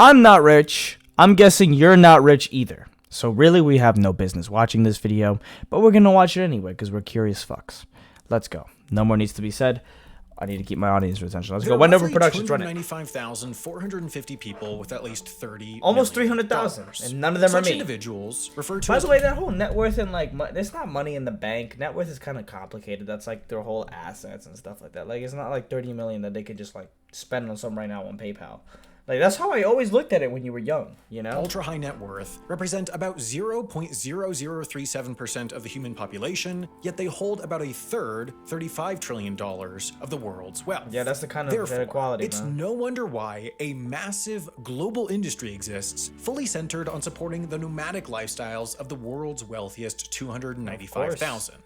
I'm not rich. I'm guessing you're not rich either. So really, we have no business watching this video, but we're going to watch it anyway because we're curious fucks. Let's go. No more needs to be said. I need to keep my audience attention. Let's go. Wendover Productions running. 295,450 people with at least 30 almost 300,000, and none of them are me. Individuals referred to. By the way, that whole net worth and like, it's not money in the bank. Net worth is kind of complicated. That's like their whole assets and stuff like that. Like, it's not like 30 million that they could just like spend on something right now on PayPal. Like, that's how I always looked at it when you were young, you know? Ultra high net worth represent about 0.0037% of the human population, yet they hold about a third, $35 trillion of the world's wealth. Yeah, that's the kind of inequality, it's no wonder why a massive global industry exists, fully centered on supporting the nomadic lifestyles of the world's wealthiest 295,000.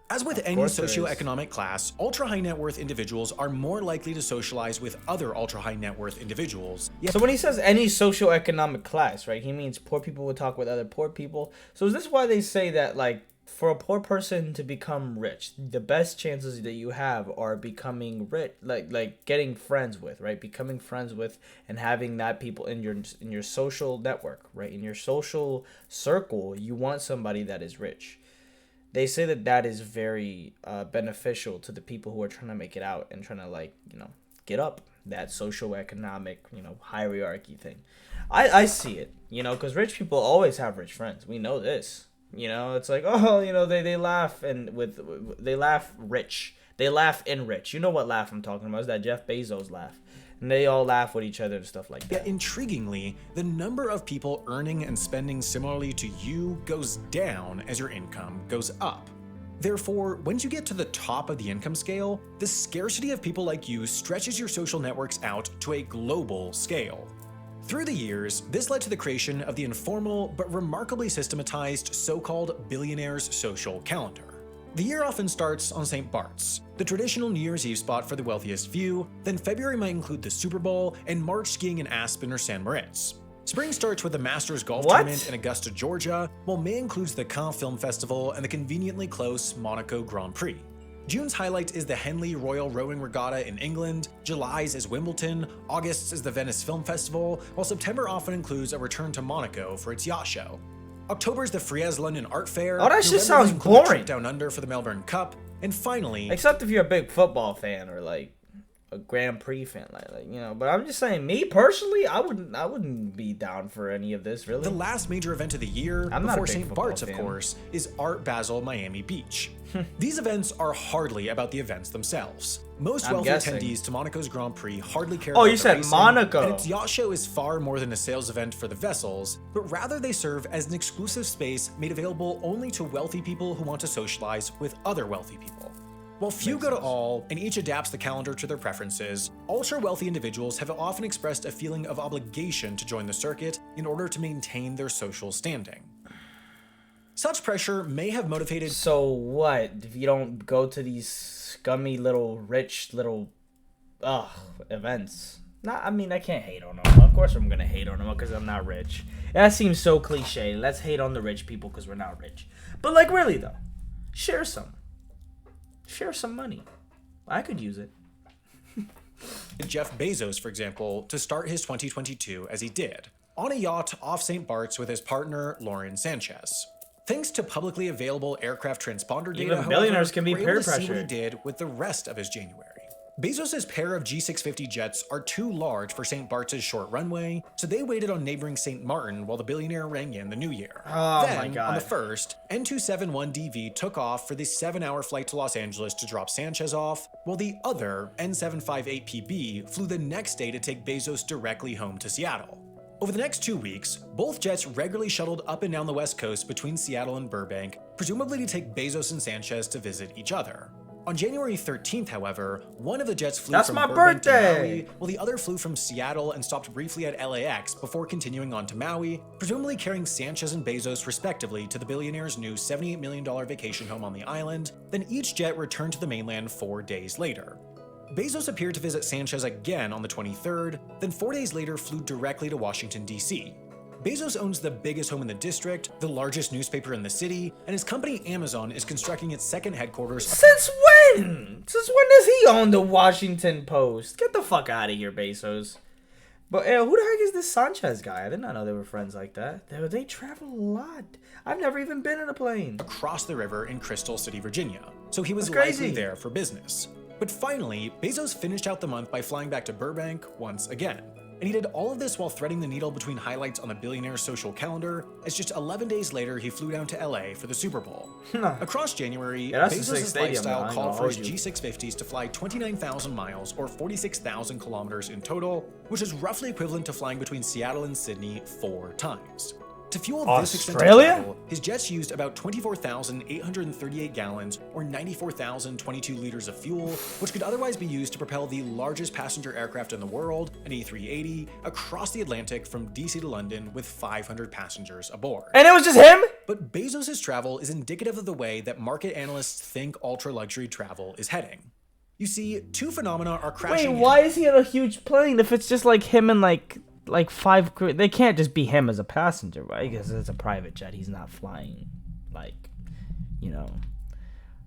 As with any socioeconomic class, ultra-high net worth individuals are more likely to socialize with other ultra-high net worth individuals. So when he says any socioeconomic class, right, he means poor people would talk with other poor people. So is this why they say that, like, for a poor person to become rich, the best chances that you have are becoming rich, like getting friends with, right? Becoming friends with and having that people in your social network, right? In your social circle, you want somebody that is rich. They say that that is very beneficial to the people who are trying to make it out and trying to, like, you know, get up that socioeconomic, you know, hierarchy thing. I see it, you know, because rich people always have rich friends. We know this, you know. It's like, oh, you know, they laugh they laugh rich. They laugh in rich. You know what laugh I'm talking about? It's that Jeff Bezos laugh. And they all laugh with each other and stuff like that. Yet, intriguingly, the number of people earning and spending similarly to you goes down as your income goes up. Therefore, once you get to the top of the income scale, the scarcity of people like you stretches your social networks out to a global scale. Through the years, this led to the creation of the informal but remarkably systematized so-called billionaires' social calendar. The year often starts on St. Bart's, the traditional New Year's Eve spot for the wealthiest few, then February might include the Super Bowl, and March skiing in Aspen or San Moritz. Spring starts with the Masters Golf Tournament in Augusta, Georgia, while May includes the Cannes Film Festival and the conveniently close Monaco Grand Prix. June's highlight is the Henley Royal Rowing Regatta in England, July's is Wimbledon, August's is the Venice Film Festival, while September often includes a return to Monaco for its yacht show. October's the Frieze London Art Fair. Oh, that shit sounds boring. Down Under for the Melbourne Cup, and finally, except if you're a big football fan or like a Grand Prix fan, like you know. But I'm just saying, me personally, I wouldn't be down for any of this, really. The last major event of the year, before St. Bart's, of course, is Art Basel Miami Beach. These events are hardly about the events themselves. Most wealthy attendees to Monaco's Grand Prix hardly care about the racing. Oh, you said Monaco. And its yacht show is far more than a sales event for the vessels, but rather they serve as an exclusive space made available only to wealthy people who want to socialize with other wealthy people. While few go to all, and each adapts the calendar to their preferences, ultra-wealthy individuals have often expressed a feeling of obligation to join the circuit in order to maintain their social standing. Such pressure may have motivated... So what? If you don't go to these scummy little rich little events? I mean, I can't hate on them. Of course I'm going to hate on them because I'm not rich. That seems so cliche. Let's hate on the rich people because we're not rich. But like, really though, share some money. I could use it. Jeff Bezos, for example, to start his 2022 as he did, on a yacht off St. Bart's with his partner, Lauren Sanchez. Thanks to publicly available aircraft transponder data, even billionaires can be peer pressured. See what he pressured. did with the rest of his January. Bezos' pair of G650 jets are too large for St. Bart's short runway, so they waited on neighboring St. Martin while the billionaire rang in the new year. Oh then, my God. On the 1st, N271DV took off for the 7-hour flight to Los Angeles to drop Sanchez off, while the other N758PB flew the next day to take Bezos directly home to Seattle. Over the next 2 weeks, both jets regularly shuttled up and down the West Coast between Seattle and Burbank, presumably to take Bezos and Sanchez to visit each other. On January 13th, however, one of the jets flew from Burbank to Maui, while the other flew from Seattle and stopped briefly at LAX before continuing on to Maui, presumably carrying Sanchez and Bezos respectively to the billionaire's new $78 million vacation home on the island. Then each jet returned to the mainland 4 days later. Bezos appeared to visit Sanchez again on the 23rd, then 4 days later flew directly to Washington, D.C. Bezos owns the biggest home in the district, the largest newspaper in the city, and his company Amazon is constructing its second headquarters. Since when? Since when does he own the Washington Post? Get the fuck out of here, Bezos. But who the heck is this Sanchez guy? I did not know they were friends like that. They travel a lot. I've never even been in a plane. Across the river in Crystal City, Virginia. So he was That's crazy. likely there for business. But finally, Bezos finished out the month by flying back to Burbank once again. And he did all of this while threading the needle between highlights on the billionaire's social calendar, as just 11 days later he flew down to LA for the Super Bowl. Across January, Bezos' lifestyle called for his G650s to fly 29,000 miles or 46,000 kilometers in total, which is roughly equivalent to flying between Seattle and Sydney 4 times. To fuel this extensive travel, his jets used about 24,838 gallons or 94,022 liters of fuel, which could otherwise be used to propel the largest passenger aircraft in the world, an A380, across the Atlantic from DC to London with 500 passengers aboard. And it was just him? But Bezos' travel is indicative of the way that market analysts think ultra-luxury travel is heading. You see, two phenomena are crashing. Wait, why is he on a huge plane if it's just like him and like 5 crew? They can't just be him as a passenger, right? Because it's a private jet. He's not flying like,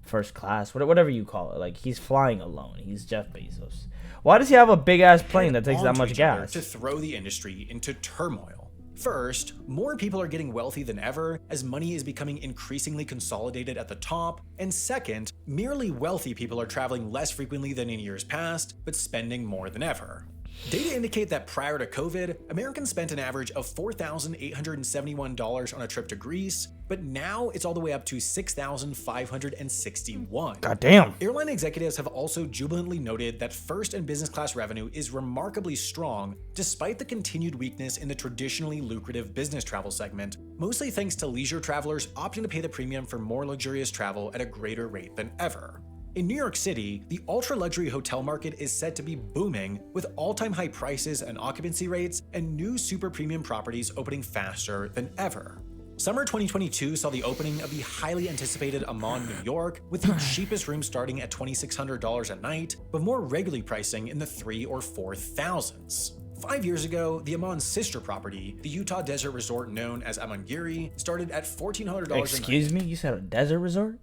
first class, whatever you call it. Like, he's flying alone. He's Jeff Bezos. Why does he have a big ass plane that takes that much gas? To throw the industry into turmoil. First, more people are getting wealthy than ever as money is becoming increasingly consolidated at the top. And second, merely wealthy people are traveling less frequently than in years past, but spending more than ever. Data indicate that prior to COVID, Americans spent an average of $4,871 on a trip to Greece, but now it's all the way up to $6,561. Goddamn. Airline executives have also jubilantly noted that first and business class revenue is remarkably strong despite the continued weakness in the traditionally lucrative business travel segment, mostly thanks to leisure travelers opting to pay the premium for more luxurious travel at a greater rate than ever. In New York City, the ultra-luxury hotel market is said to be booming, with all-time high prices and occupancy rates and new super premium properties opening faster than ever. Summer 2022 saw the opening of the highly anticipated Amman, New York, with the cheapest rooms starting at $2,600 a night, but more regularly pricing in the $3,000 or $4,000s. 5 years ago, the Amman's sister property, the Utah desert resort known as Amangiri, started at $1,400 a night. Excuse me? You said a desert resort?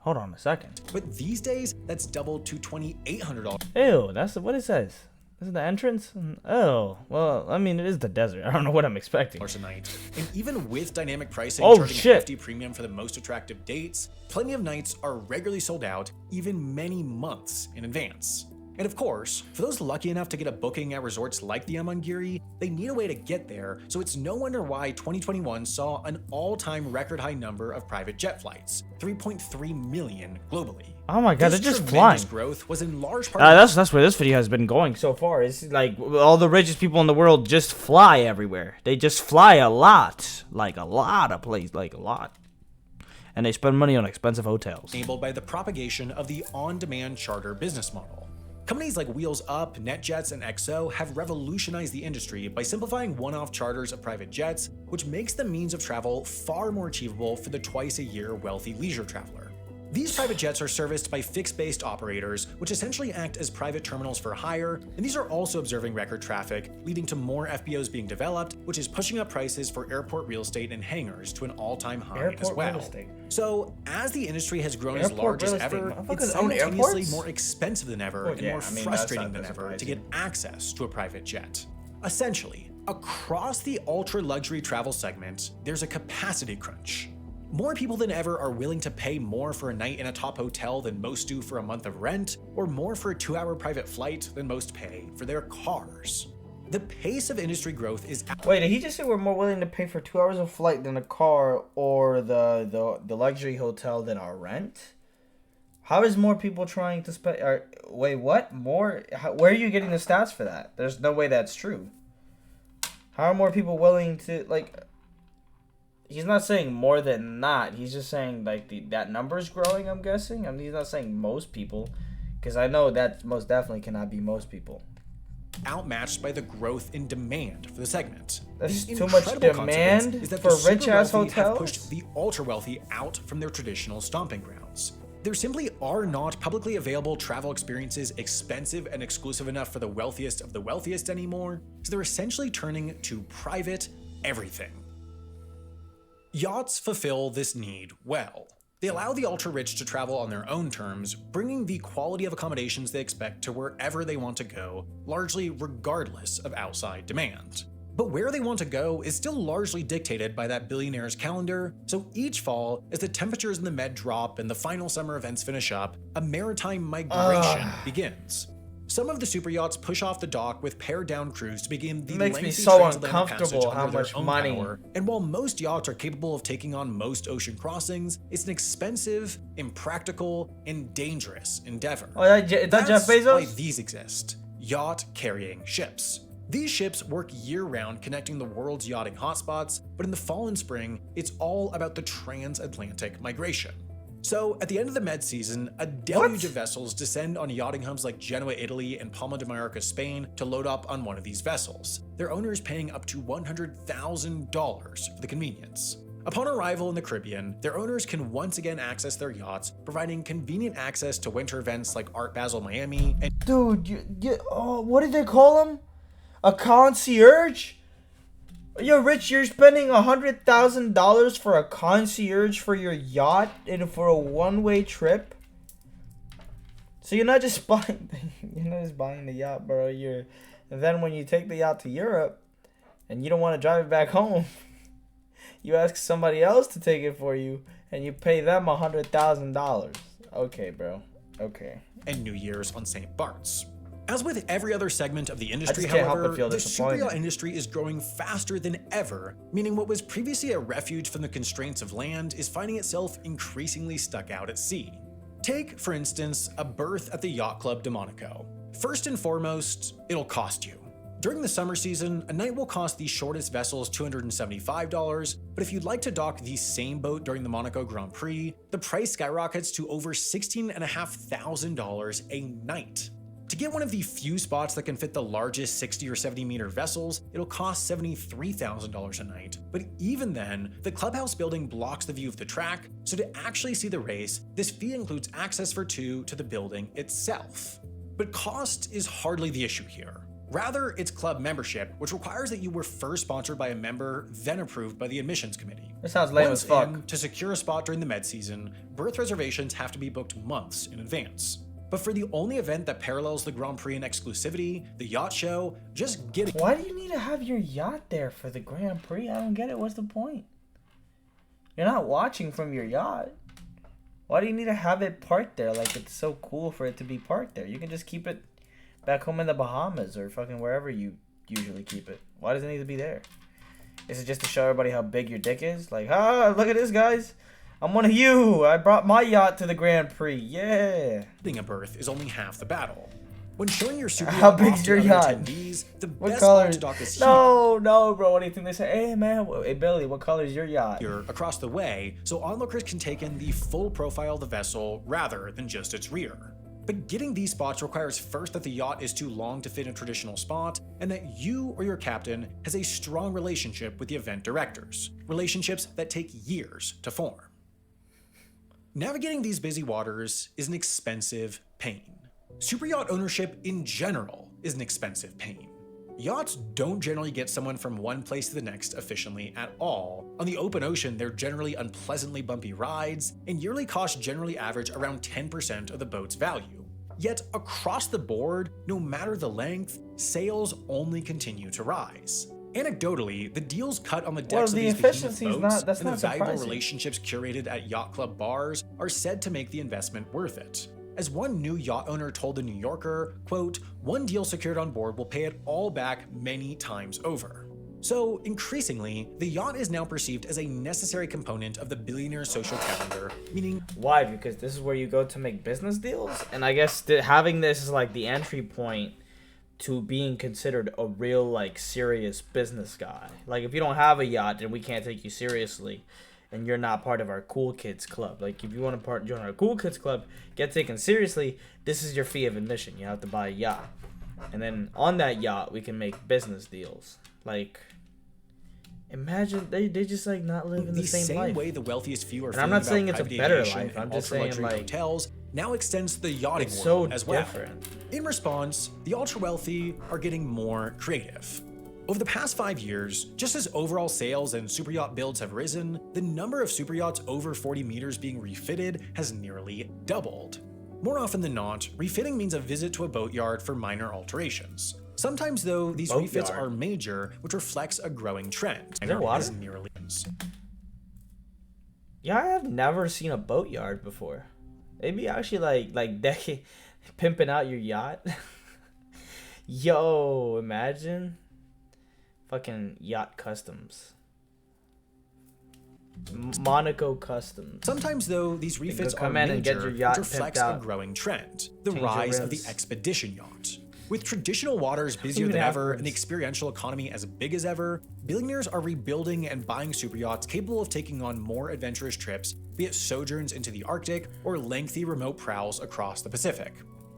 Hold on a second. But these days, that's doubled to $2,800. Ew, that's what it says. This is the entrance? Oh, well, I mean, it is the desert. I don't know what I'm expecting. A night. And even with dynamic pricing charging a hefty premium for the most attractive dates, plenty of nights are regularly sold out, even many months in advance. And of course, for those lucky enough to get a booking at resorts like the Amangiri, they need a way to get there, so it's no wonder why 2021 saw an all-time record high number of private jet flights, 3.3 million globally. Oh my god, they're just flying. Growth was in large part that's where this video has been going so far. It's like all the richest people in the world just fly everywhere. They just fly a lot, like a lot of places, like a lot. And they spend money on expensive hotels. Enabled by the propagation of the on-demand charter business model. Companies like Wheels Up, NetJets, and XO have revolutionized the industry by simplifying one-off charters of private jets, which makes the means of travel far more achievable for the twice-a-year wealthy leisure traveler. These private jets are serviced by fixed-based operators, which essentially act as private terminals for hire, and these are also observing record traffic, leading to more FBOs being developed, which is pushing up prices for airport real estate and hangars to an all-time high as well. So, as the industry has grown as large as ever, it's simultaneously more expensive than ever and more frustrating than ever to get access to a private jet. Essentially, across the ultra-luxury travel segment, there's a capacity crunch. More people than ever are willing to pay more for a night in a top hotel than most do for a month of rent, or more for a 2-hour private flight than most pay for their cars. The pace of industry growth is... Wait, did he just say we're more willing to pay for 2 hours of flight than a car or the luxury hotel than our rent? How is more people trying to spend... wait, what? More? Where are you getting the stats for that? There's no way that's true. How are more people willing to, like... He's not saying more than not. He's just saying like that number's growing, I'm guessing. I mean, he's not saying most people, because I know that most definitely cannot be most people. Outmatched by the growth in demand for the segment. That's too much demand for rich-ass hotels? Have pushed the ultra-wealthy out from their traditional stomping grounds. There simply are not publicly available travel experiences expensive and exclusive enough for the wealthiest of the wealthiest anymore, so they're essentially turning to private everything. Yachts fulfill this need well. They allow the ultra-rich to travel on their own terms, bringing the quality of accommodations they expect to wherever they want to go, largely regardless of outside demand. But where they want to go is still largely dictated by that billionaire's calendar, so each fall, as the temperatures in the Med drop and the final summer events finish up, a maritime migration begins. Some of the super yachts push off the dock with pared-down crews to begin the makes me lengthy so transatlantic uncomfortable passage how under their much own money. power. And while most yachts are capable of taking on most ocean crossings, it's an expensive, impractical, and dangerous endeavor. Oh, is that Jeff That's why Bezos? these exist: yacht-carrying ships. These ships work year-round connecting the world's yachting hotspots, but in the fall and spring, it's all about the transatlantic migration. So, at the end of the Med season, a deluge of vessels descend on yachting hubs like Genoa, Italy, and Palma de Mallorca, Spain, to load up on one of these vessels, their owners paying up to $100,000 for the convenience. Upon arrival in the Caribbean, their owners can once again access their yachts, providing convenient access to winter events like Art Basel Miami and Dude, what did they call him? A concierge? You're rich, you're spending $100,000 for a concierge for your yacht and for a one-way trip? So you're not just buying the yacht, bro. And then when you take the yacht to Europe and you don't want to drive it back home, you ask somebody else to take it for you and you pay them $100,000. Okay, bro. Okay. and New Year's on St. Bart's. As with every other segment of the industry, just can't help however, but feel the disappointed. superyacht industry is growing faster than ever, meaning what was previously a refuge from the constraints of land is finding itself increasingly stuck out at sea. Take, for instance, a berth at the Yacht Club de Monaco. First and foremost, it'll cost you. During the summer season, a night will cost the shortest vessels $275, but if you'd like to dock the same boat during the Monaco Grand Prix, the price skyrockets to over $16,500 a night. To get one of the few spots that can fit the largest 60 or 70 meter vessels, it'll cost $73,000 a night. But even then, the clubhouse building blocks the view of the track, so to actually see the race, this fee includes access for two to the building itself. But cost is hardly the issue here. Rather, it's club membership, which requires that you were first sponsored by a member, then approved by the admissions committee. That sounds lame as fuck. To secure a spot during the Med season, berth reservations have to be booked months in advance. But for the only event that parallels the Grand Prix in exclusivity, the yacht show, just getting— Why do you need to have your yacht there for the Grand Prix? I don't get it. What's the point? You're not watching from your yacht. Why do you need to have it parked there? Like, it's so cool for it to be parked there. You can just keep it back home in the Bahamas or fucking wherever you usually keep it. Why does it need to be there? Is it just to show everybody how big your dick is? Like, look at this, guys. I'm one of you. I brought my yacht to the Grand Prix. Yeah. Getting a berth is only half the battle. When showing your super How yacht big's off to your other yacht? attendees, the What best color? spot to dock is No, bro. What do you think they say? Hey, man. Hey, Billy, what color is your yacht? here across the way, so onlookers can take in the full profile of the vessel rather than just its rear. But getting these spots requires first that the yacht is too long to fit in a traditional spot, and that you or your captain has a strong relationship with the event directors, relationships that take years to form. Navigating these busy waters is an expensive pain. Superyacht ownership in general is an expensive pain. Yachts don't generally get someone from one place to the next efficiently at all. On the open ocean, they're generally unpleasantly bumpy rides, and yearly costs generally average around 10% of the boat's value. Yet across the board, no matter the length, sales only continue to rise. Anecdotally, the deals cut on the decks of the these behemoth efficiency's boats that's and the not valuable surprising. relationships curated at yacht club bars are said to make the investment worth it. As one new yacht owner told the New Yorker, quote, "One deal secured on board will pay it all back many times over." So, increasingly, the yacht is now perceived as a necessary component of the billionaire social calendar, meaning— Why? Because this is where you go to make business deals? And I guess having this is like the entry point to being considered a real, like, serious business guy. Like, if you don't have a yacht, then we can't take you seriously. And you're not part of our cool kids club. Like, if you want to join our cool kids club, get taken seriously, this is your fee of admission. You have to buy a yacht. And then on that yacht, we can make business deals. Like, imagine they just, like, not living the same life. way the wealthiest few are And I'm feeling not saying about it's a private better aviation life, I'm and just saying, ultra-luxury like, hotels now extends to the yachting It's world so as well. different. In response, the ultra-wealthy are getting more creative. Over the past 5 years, just as overall sales and superyacht builds have risen, the number of superyachts over 40 meters being refitted has nearly doubled. More often than not, refitting means a visit to a boatyard for minor alterations. Sometimes, though, these refits are major, which reflects a growing trend. Is there water? Yeah, I have never seen a boatyard before. Maybe actually like decade pimping out your yacht. Yo, imagine fucking yacht customs. Monaco Customs. Sometimes, though, these refits are major, which reflects a growing trend, the rise of the expedition yacht. With traditional waters busier than ever and the experiential economy as big as ever, billionaires are rebuilding and buying superyachts capable of taking on more adventurous trips, be it sojourns into the Arctic or lengthy remote prowls across the Pacific.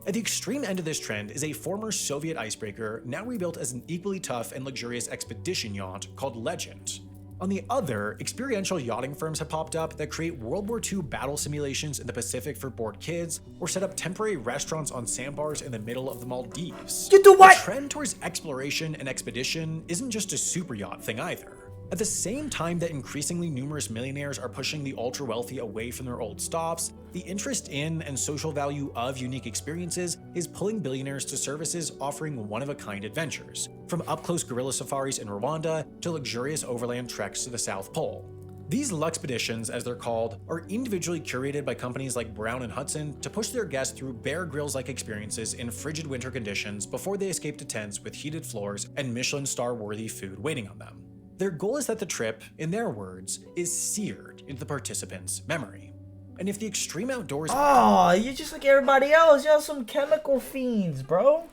At the extreme end of this trend is a former Soviet icebreaker now rebuilt as an equally tough and luxurious expedition yacht called Legend. On the other, experiential yachting firms have popped up that create World War II battle simulations in the Pacific for bored kids, or set up temporary restaurants on sandbars in the middle of the Maldives. You do what? The trend towards exploration and expedition isn't just a super yacht thing either. At the same time that increasingly numerous millionaires are pushing the ultra-wealthy away from their old stops, the interest in and social value of unique experiences is pulling billionaires to services offering one-of-a-kind adventures, from up-close gorilla safaris in Rwanda to luxurious overland treks to the South Pole. These Luxpeditions, as they're called, are individually curated by companies like Brown and Hudson to push their guests through Bear Grylls-like experiences in frigid winter conditions before they escape to tents with heated floors and Michelin star-worthy food waiting on them. Their goal is that the trip, in their words, is seared into the participant's memory. And if the extreme outdoors— Oh, you're just like everybody else. Y'all some chemical fiends, bro.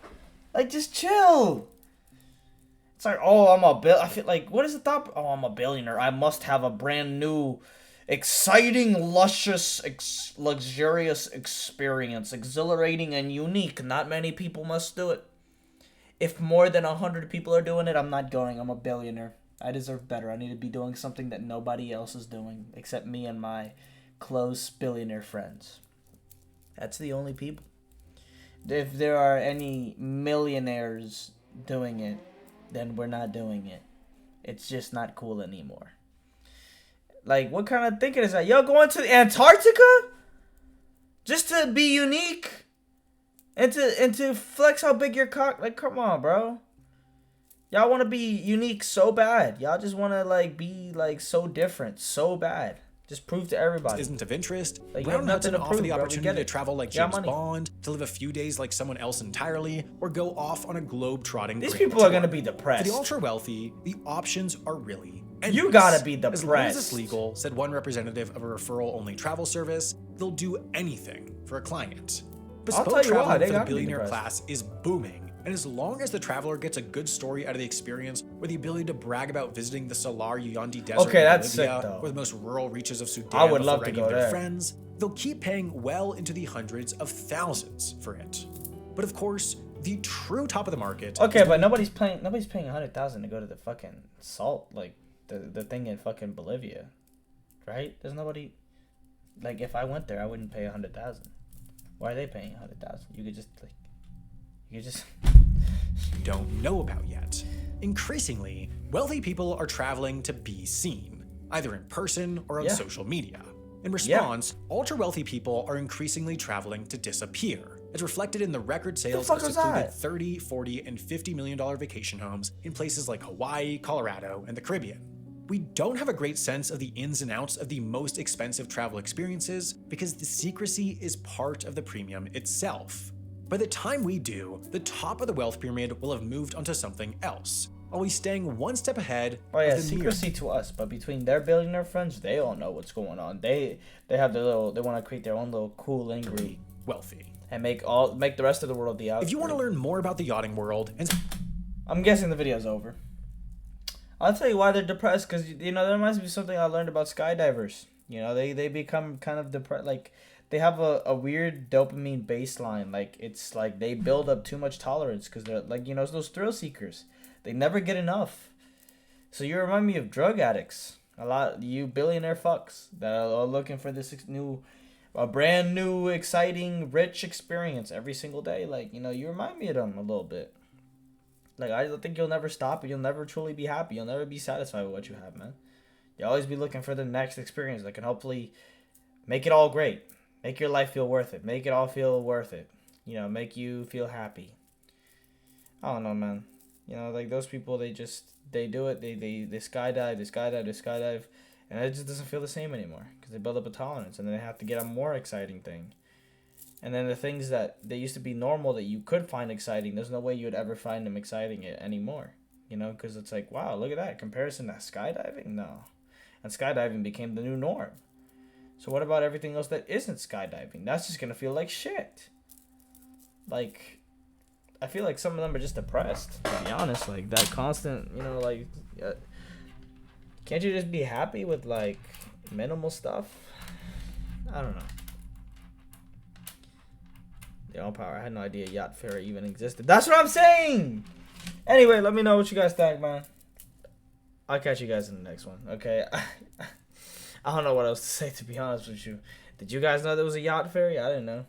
Like, just chill. It's like, oh, I feel like, what is the thought? Oh, I'm a billionaire. I must have a brand new, exciting, luscious, luxurious experience. Exhilarating and unique. Not many people must do it. If more than 100 people are doing it, I'm not going. I'm a billionaire. I deserve better. I need to be doing something that nobody else is doing except me and my close billionaire friends. That's the only people. If there are any millionaires doing it, then we're not doing it. It's just not cool anymore. Like, what kind of thinking is that? Yo, going to Antarctica? Just to be unique? And to flex how big your cock... Like, come on, bro. Y'all want to be unique so bad. Y'all just want to, like, be, like, so different so bad. Just prove to everybody. Isn't of interest. Like, Brown and Hudson offer the bro. opportunity to travel like James Bond, to live a few days like someone else entirely, or go off on a globe-trotting. These people are going to be depressed. For the ultra-wealthy, the options are really endless. You gotta be depressed. As long as it's legal, said one representative of a referral-only travel service, they'll do anything for a client. Bespoke traveling for the billionaire class is booming. And as long as the traveler gets a good story out of the experience, or the ability to brag about visiting the Salar Uyundi Desert in Bolivia, or the most rural reaches of Sudan, I would love to go there. Friends, they'll keep paying well into the hundreds of thousands for it. But of course, the true top of the market. Okay, but nobody's paying $100,000 to go to the fucking salt, like the thing in fucking Bolivia, right? There's nobody. Like, if I went there, I wouldn't pay $100,000. Why are they paying $100,000? You could just don't know about yet. Increasingly, wealthy people are traveling to be seen, either in person or on social media. In response, ultra-wealthy people are increasingly traveling to disappear, as reflected in the record sales of secluded $30, $40, and $50 million vacation homes in places like Hawaii, Colorado, and the Caribbean. We don't have a great sense of the ins and outs of the most expensive travel experiences because the secrecy is part of the premium itself. By the time we do, the top of the wealth pyramid will have moved onto something else, always staying one step ahead. Oh yeah, secrecy to us, but between their billionaire friends, they don't know what's going on. They have their little, they want to create their own little cool, angry, wealthy, and make the rest of the world the out. If you want to learn more about the yachting world, and I'm guessing the video's over. I'll tell you why they're depressed, because that reminds me of something I learned about skydivers. They become kind of depressed, like. They have a weird dopamine baseline. Like, it's like they build up too much tolerance because they're like, those thrill seekers. They never get enough. So you remind me of drug addicts. A lot, you billionaire fucks that are looking for this a brand new, exciting, rich experience every single day. Like, you remind me of them a little bit. Like, I think you'll never stop and you'll never truly be happy. You'll never be satisfied with what you have, man. You'll always be looking for the next experience that can hopefully make it all great. Make your life feel worth it. Make it all feel worth it. You know, make you feel happy. I don't know, man. You know, like those people, they do it. They skydive, and it just doesn't feel the same anymore because they build up a tolerance, and then they have to get a more exciting thing. And then the things that they used to be normal that you could find exciting, there's no way you would ever find them exciting it anymore. You know, because it's like, wow, look at that. Comparison to skydiving? No. And skydiving became the new norm. So what about everything else that isn't skydiving? That's just going to feel like shit. Like, I feel like some of them are just depressed, to be honest. Like, that constant, you know, like, can't you just be happy with, like, minimal stuff? I don't know. The All Power, I had no idea Yacht Ferry even existed. That's what I'm saying! Anyway, let me know what you guys think, man. I'll catch you guys in the next one, okay? I don't know what else to say, to be honest with you. Did you guys know there was a Yacht Ferry? I didn't know.